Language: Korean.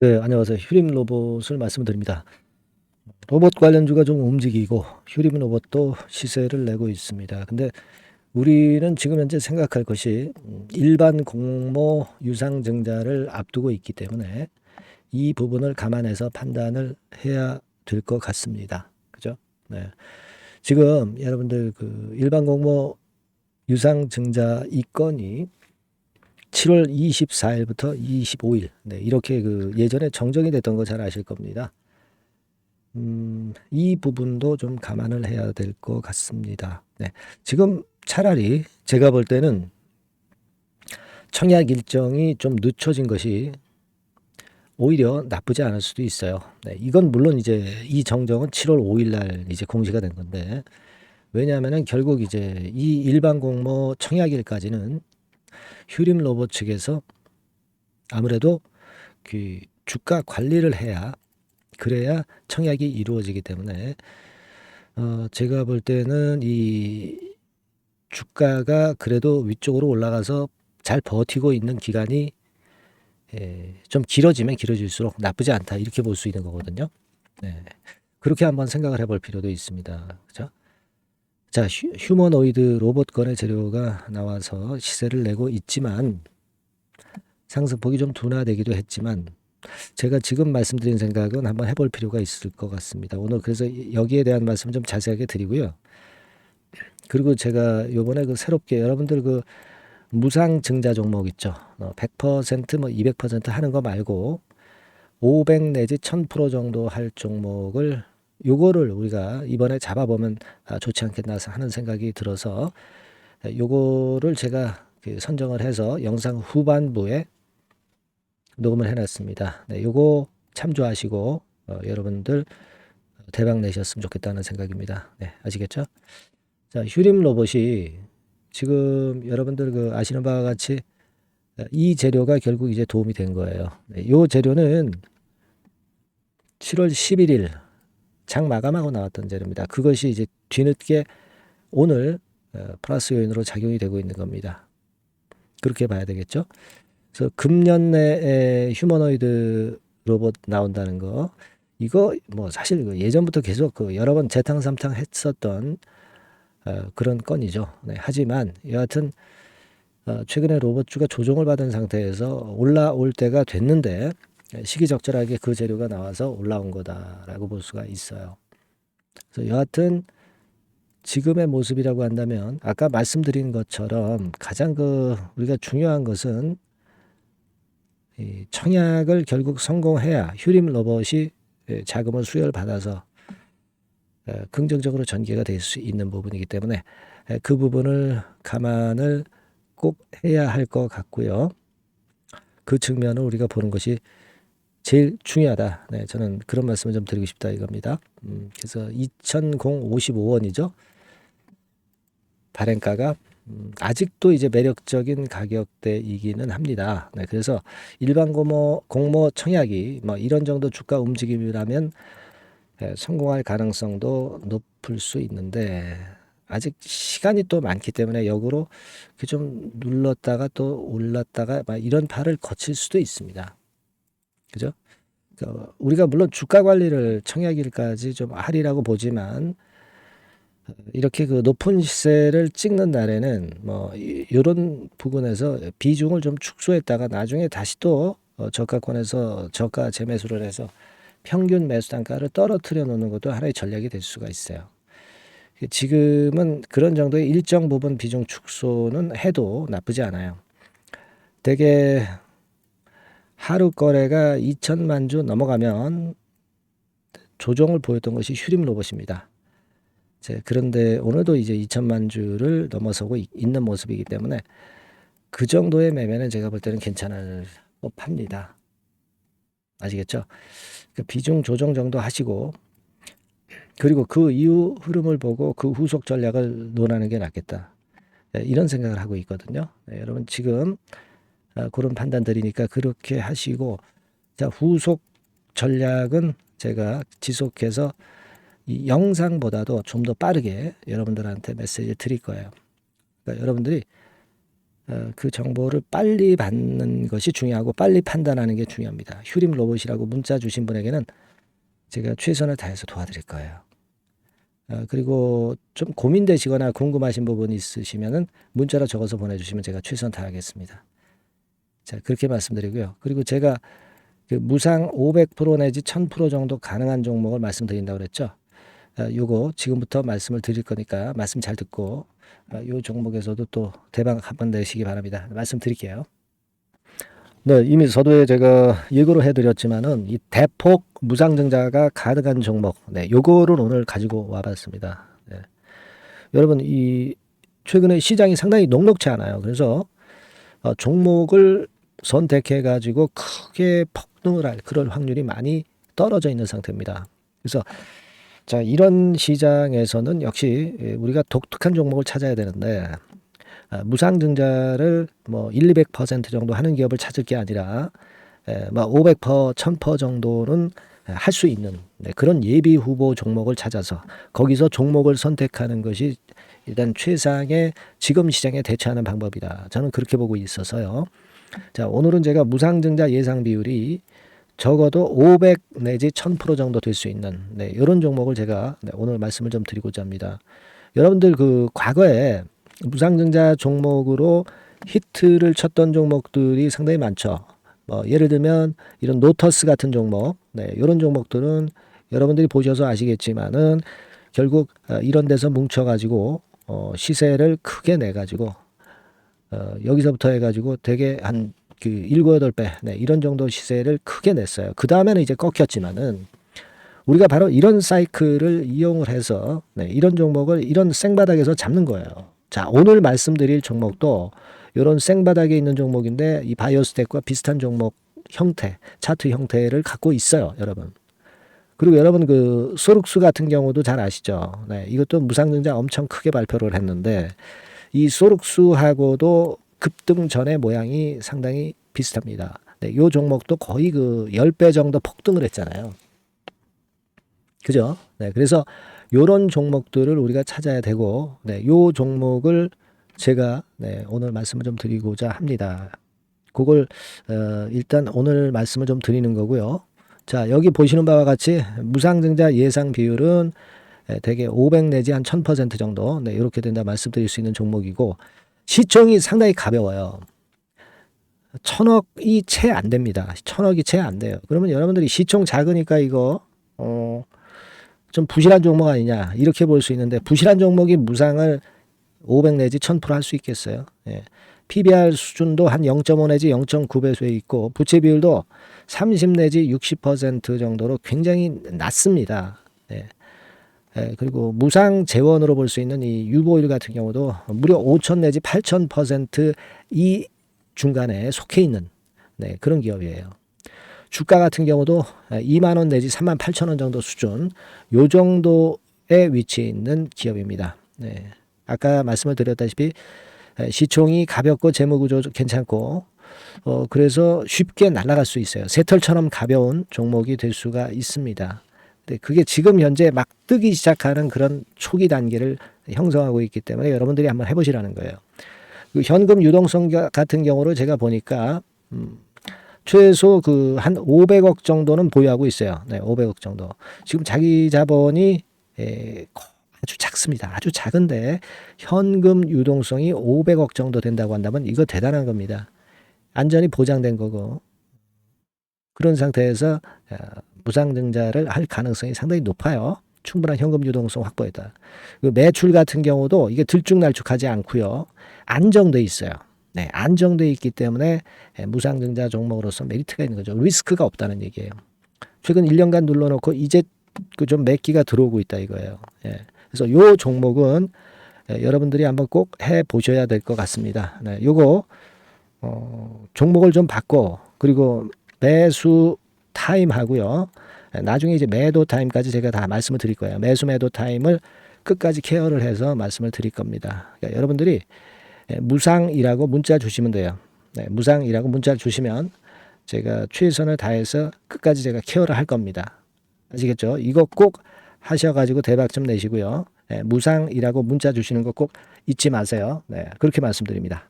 네, 안녕하세요. 휴림 로봇을 말씀드립니다. 로봇 관련주가 좀 움직이고 휴림 로봇도 시세를 내고 있습니다. 근데 우리는 지금 현재 생각할 것이 일반 공모 유상증자를 앞두고 있기 때문에 이 부분을 감안해서 판단을 해야 될 것 같습니다. 그죠? 네. 지금 여러분들 그 일반 공모 유상증자 이 건이 7월 24일부터 25일, 네, 이렇게 그 예전에 정정이 됐던 거 잘 아실 겁니다. 이 부분도 좀 감안을 해야 될 것 같습니다. 네. 지금 차라리 제가 볼 때는 청약 일정이 좀 늦춰진 것이 오히려 나쁘지 않을 수도 있어요. 네. 이건 물론 이제 이 정정은 7월 5일 날 이제 공시가 된 건데, 왜냐하면은 결국 이제 이 일반 공모 청약일까지는 휴림 로봇 측에서 아무래도 그 주가 관리를 해야, 그래야 청약이 이루어지기 때문에 제가 볼 때는 이 주가가 그래도 위쪽으로 올라가서 잘 버티고 있는 기간이 좀 길어지면 길어질수록 나쁘지 않다, 이렇게 볼 수 있는 거거든요. 네. 그렇게 한번 생각을 해볼 필요도 있습니다. 그죠? 자, 휴머노이드 로봇권의 재료가 나와서 시세를 내고 있지만 상승폭이 좀 둔화되기도 했지만 제가 지금 말씀드린 생각은 한번 해볼 필요가 있을 것 같습니다. 오늘 그래서 여기에 대한 말씀 좀 자세하게 드리고요. 그리고 제가 요번에 그 새롭게 여러분들 그 무상증자 종목 있죠. 100%뭐 200% 하는 거 말고 500 내지 1000% 정도 할 종목을, 요거를 우리가 이번에 잡아보면 좋지 않겠나 하는 생각이 들어서 요거를 제가 그 선정을 해서 영상 후반부에 녹음을 해놨습니다. 네, 요거 참조하시고 여러분들 대박 내셨으면 좋겠다는 생각입니다. 네, 아시겠죠? 자, 휴림 로봇이 지금 여러분들 그 아시는 바와 같이 이 재료가 결국 이제 도움이 된 거예요. 네, 요 재료는 7월 11일 장 마감하고 나왔던 재료입니다. 그것이 이제 뒤늦게 오늘 플러스 요인으로 작용이 되고 있는 겁니다. 그렇게 봐야 되겠죠? 그래서 금년 내에 휴머노이드 로봇 나온다는 거, 이거 뭐 사실 그 예전부터 계속 그 여러 번 재탕 삼탕 했었던 그런 건이죠. 네, 하지만 여하튼 최근에 로봇주가 조정을 받은 상태에서 올라올 때가 됐는데 시기적절하게 그 재료가 나와서 올라온 거다라고 볼 수가 있어요. 그래서 여하튼 지금의 모습이라고 한다면 아까 말씀드린 것처럼 가장 그 우리가 중요한 것은 이 청약을 결국 성공해야 휴림 로봇이 자금을 수혈 받아서 긍정적으로 전개가 될 수 있는 부분이기 때문에 그 부분을 감안을 꼭 해야 할 것 같고요. 그 측면을 우리가 보는 것이 제일 중요하다. 네, 저는 그런 말씀을 좀 드리고 싶다 이겁니다. 그래서 2,055원이죠. 발행가가 아직도 이제 매력적인 가격대이기는 합니다. 네, 그래서 일반 공모 청약이 뭐 이런 정도 주가 움직임이라면 성공할 가능성도 높을 수 있는데 아직 시간이 또 많기 때문에 역으로 좀 눌렀다가 또 올랐다가 막 이런 팔을 거칠 수도 있습니다. 그죠? 우리가 물론 주가 관리를 청약일까지 좀 하리라고 보지만 이렇게 그 높은 시세를 찍는 날에는 뭐 이런 부분에서 비중을 좀 축소했다가 나중에 다시 또 저가권에서 저가 재매수를 해서 평균 매수 단가를 떨어뜨려 놓는 것도 하나의 전략이 될 수가 있어요. 지금은 그런 정도의 일정 부분 비중 축소는 해도 나쁘지 않아요. 대개 하루 거래가 2천만 주 넘어가면 조정을 보였던 것이 휴림 로봇입니다. 그런데 오늘도 이제 2천만 주를 넘어서고 있는 모습이기 때문에 그 정도의 매매는 제가 볼 때는 괜찮을 법합니다. 아시겠죠? 그 비중 조정 정도 하시고 그리고 그 이후 흐름을 보고 그 후속 전략을 논하는 게 낫겠다. 이런 생각을 하고 있거든요. 여러분 지금 그런 판단들이니까 그렇게 하시고, 자, 후속 전략은 제가 지속해서 이 영상보다도 좀 더 빠르게 여러분들한테 메시지를 드릴 거예요. 그러니까 여러분들이 그 정보를 빨리 받는 것이 중요하고 빨리 판단하는 게 중요합니다. 휴림 로봇이라고 문자 주신 분에게는 제가 최선을 다해서 도와드릴 거예요. 그리고 좀 고민되시거나 궁금하신 부분이 있으시면은 문자로 적어서 보내주시면 제가 최선 다하겠습니다. 자, 그렇게 말씀드리고요. 그리고 제가 그 무상 500% 내지 1000% 정도 가능한 종목을 말씀드린다고 그랬죠. 요거 지금부터 말씀을 드릴 거니까 말씀 잘 듣고 요 종목에서도 또 대박 한번 내시기 바랍니다. 말씀드릴게요. 네, 이미 서두에 제가 예고를 해드렸지만은 이 대폭 무상증자가 가능한 종목, 네, 요거를 오늘 가지고 와봤습니다. 네. 여러분, 이 최근에 시장이 상당히 녹록치 않아요. 그래서 종목을 선택해 가지고 크게 폭등을 할 그럴 확률이 많이 떨어져 있는 상태입니다. 그래서 자, 이런 시장에서는 역시 우리가 독특한 종목을 찾아야 되는데 무상증자를 뭐 200% 정도 하는 기업을 찾을 게 아니라 뭐 500%, 1000% 정도는 할 수 있는 그런 예비 후보 종목을 찾아서 거기서 종목을 선택하는 것이 일단 최상의 지금 시장에 대처하는 방법이다. 저는 그렇게 보고 있어서요. 자, 오늘은 제가 무상증자 예상 비율이 적어도 500 내지 1000% 정도 될 수 있는 이런 종목을 제가 오늘 말씀을 좀 드리고자 합니다. 여러분들 그 과거에 무상증자 종목으로 히트를 쳤던 종목들이 상당히 많죠. 뭐 예를 들면 이런 노터스 같은 종목, 이런 종목들은 여러분들이 보셔서 아시겠지만은 결국 이런 데서 뭉쳐가지고 시세를 크게 내가지고 여기서부터 해가지고 되게 한 그 7, 8배 이런 정도 시세를 크게 냈어요. 그 다음에는 이제 꺾였지만은 우리가 바로 이런 사이클을 이용을 해서 이런 종목을 이런 생바닥에서 잡는 거예요. 자, 오늘 말씀드릴 종목도 이런 생바닥에 있는 종목인데 이 바이오스텍과 비슷한 종목 형태, 차트 형태를 갖고 있어요, 여러분. 그리고 여러분 그 소룩수 같은 경우도 잘 아시죠? 네, 이것도 무상증자 엄청 크게 발표를 했는데 이 소룩수하고도 급등 전의 모양이 상당히 비슷합니다. 네, 이 종목도 거의 그 10배 정도 폭등을 했잖아요. 그죠? 네, 그래서 요런 종목들을 우리가 찾아야 되고, 요 종목을 제가 오늘 말씀을 좀 드리고자 합니다. 그걸 일단 오늘 말씀을 좀 드리는 거고요. 자, 여기 보시는 바와 같이 무상증자 예상 비율은 대개 500 내지 한 1000% 정도 이렇게 된다 말씀드릴 수 있는 종목이고 시총이 상당히 가벼워요. 1000억이 채 안 됩니다. 1000억이 채 안 돼요. 그러면 여러분들이 시총 작으니까 이거 좀 부실한 종목 아니냐 이렇게 볼 수 있는데 부실한 종목이 무상을 500 내지 1000% 할 수 있겠어요. 예. PBR 수준도 한 0.5 내지 0.9배수에 있고 부채 비율도 30 내지 60% 정도로 굉장히 낮습니다. 예. 예, 그리고 무상 재원으로 볼 수 있는 이 유보율 같은 경우도 무려 5000 내지 8000% 이 중간에 속해 있는 그런 기업이에요. 주가 같은 경우도 2만 원 내지 3만 8천 원 정도 수준 요 정도에 위치해 있는 기업입니다. 네. 아까 말씀을 드렸다시피 시총이 가볍고 재무구조 괜찮고 그래서 쉽게 날아갈 수 있어요. 새털처럼 가벼운 종목이 될 수가 있습니다. 근데 그게 지금 현재 막 뜨기 시작하는 그런 초기 단계를 형성하고 있기 때문에 여러분들이 한번 해보시라는 거예요. 그 현금 유동성 같은 경우로 제가 보니까 최소 그 한 500억 정도는 보유하고 있어요. 네, 500억 정도. 지금 자기 자본이 아주 작습니다. 아주 작은데 현금 유동성이 500억 정도 된다고 한다면 이거 대단한 겁니다. 안전이 보장된 거고 그런 상태에서 무상증자를 할 가능성이 상당히 높아요. 충분한 현금 유동성 확보했다. 매출 같은 경우도 이게 들쭉날쭉하지 않고요. 안정돼 있어요. 네, 안정돼 있기 때문에 무상증자 종목으로서 메리트가 있는 거죠. 리스크가 없다는 얘기예요. 최근 1년간 눌러놓고 이제 그 좀 매기가 들어오고 있다 이거예요. 예. 그래서 요 종목은 여러분들이 한번 꼭 해 보셔야 될 것 같습니다. 네, 요거 종목을 좀 바꿔 그리고 매수 타임 하고요. 나중에 이제 매도 타임까지 제가 다 말씀을 드릴 거예요. 매수 매도 타임을 끝까지 케어를 해서 말씀을 드릴 겁니다. 그러니까 여러분들이 무상이라고 문자 주시면 돼요. 네, 무상이라고 문자를 주시면 제가 최선을 다해서 끝까지 제가 케어를 할 겁니다. 아시겠죠? 이거 꼭 하셔가지고 대박 좀 내시고요. 네, 무상이라고 문자 주시는 거 꼭 잊지 마세요. 네, 그렇게 말씀드립니다.